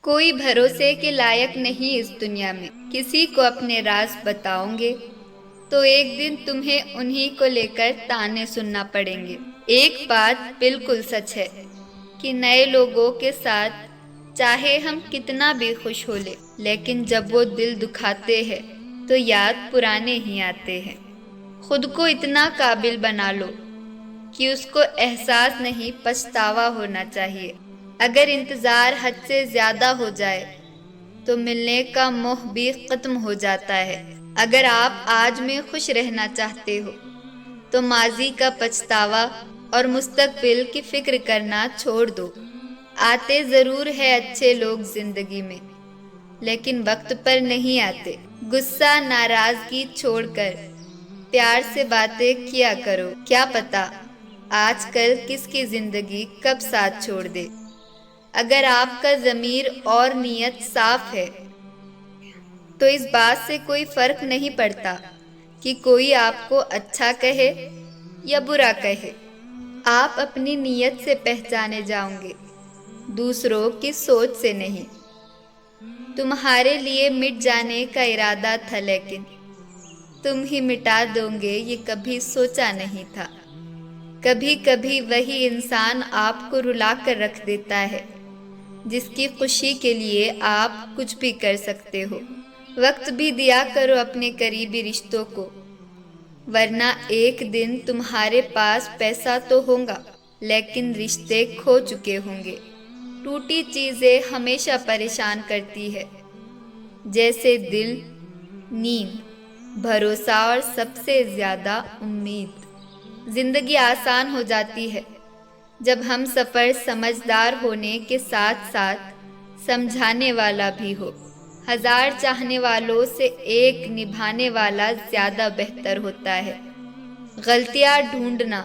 کوئی بھروسے کے لائق نہیں اس دنیا میں۔ کسی کو اپنے راز بتاؤں گے تو ایک دن تمہیں انہی کو لے کر تانے سننا پڑیں گے۔ ایک بات بالکل سچ ہے کہ نئے لوگوں کے ساتھ چاہے ہم کتنا بھی خوش ہو لیں، لیکن جب وہ دل دکھاتے ہیں تو یاد پرانے ہی آتے ہیں۔ خود کو اتنا قابل بنا لو کہ اس کو احساس نہیں، پچھتاوا ہونا چاہیے۔ اگر انتظار حد سے زیادہ ہو جائے تو ملنے کا موہ بھی ختم ہو جاتا ہے۔ اگر آپ آج میں خوش رہنا چاہتے ہو تو ماضی کا پچھتاوا اور مستقبل کی فکر کرنا چھوڑ دو۔ آتے ضرور ہے اچھے لوگ زندگی میں، لیکن وقت پر نہیں آتے۔ غصہ ناراضگی چھوڑ کر پیار سے باتیں کیا کرو۔ کیا پتا آج کل کس کی زندگی کب ساتھ چھوڑ دے۔ اگر آپ کا ضمیر اور نیت صاف ہے تو اس بات سے کوئی فرق نہیں پڑتا کہ کوئی آپ کو اچھا کہے یا برا کہے۔ آپ اپنی نیت سے پہچانے جاؤ گے، دوسروں کی سوچ سے نہیں۔ تمہارے لیے مٹ جانے کا ارادہ تھا، لیکن تم ہی مٹا دو گے یہ کبھی سوچا نہیں تھا۔ کبھی کبھی وہی انسان آپ کو رلا کر رکھ دیتا ہے جس کی خوشی کے لیے آپ کچھ بھی کر سکتے ہو۔ وقت بھی دیا کرو اپنے قریبی رشتوں کو، ورنہ ایک دن تمہارے پاس پیسہ تو ہوگا لیکن رشتے کھو چکے ہوں گے۔ ٹوٹی چیزیں ہمیشہ پریشان کرتی ہے، جیسے دل، نیند، بھروسہ اور سب سے زیادہ امید۔ زندگی آسان ہو جاتی ہے جب ہم سفر سمجھدار ہونے کے ساتھ ساتھ سمجھانے والا بھی ہو۔ ہزار چاہنے والوں سے ایک نبھانے والا زیادہ بہتر ہوتا ہے۔ غلطیاں ڈھونڈنا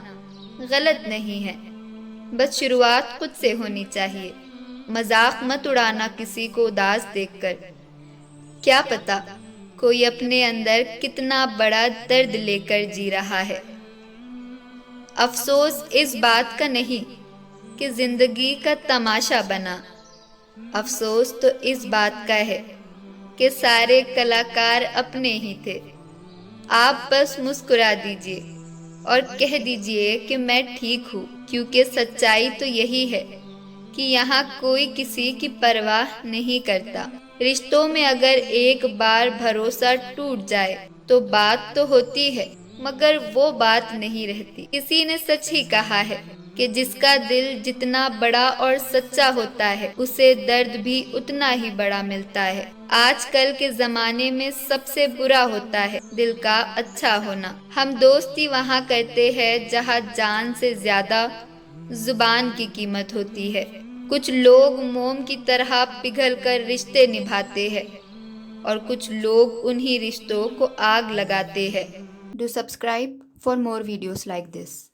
غلط نہیں ہے، بس شروعات خود سے ہونی چاہیے۔ مذاق مت اڑانا کسی کو اداس دیکھ کر۔ کیا پتا کوئی اپنے اندر کتنا بڑا درد لے کر جی رہا ہے۔ افسوس اس بات کا نہیں کہ زندگی کا تماشا بنا، افسوس تو اس بات کا ہے کہ سارے کلاکار اپنے ہی تھے۔ آپ بس مسکرا دیجئے اور کہہ دیجئے کہ میں ٹھیک ہوں، کیونکہ سچائی تو یہی ہے کہ یہاں کوئی کسی کی پرواہ نہیں کرتا۔ رشتوں میں اگر ایک بار بھروسہ ٹوٹ جائے تو بات تو ہوتی ہے، مگر وہ بات نہیں رہتی۔ کسی نے سچ ہی کہا ہے کہ جس کا دل جتنا بڑا اور سچا ہوتا ہے اسے درد بھی اتنا ہی بڑا ملتا ہے۔ آج کل کے زمانے میں سب سے برا ہوتا ہے دل کا اچھا ہونا۔ ہم دوستی وہاں کرتے ہیں جہاں جان سے زیادہ زبان کی قیمت ہوتی ہے۔ کچھ لوگ موم کی طرح پگھل کر رشتے نبھاتے ہیں اور کچھ لوگ انہی رشتوں کو آگ لگاتے ہیں۔ Do subscribe for more videos like this.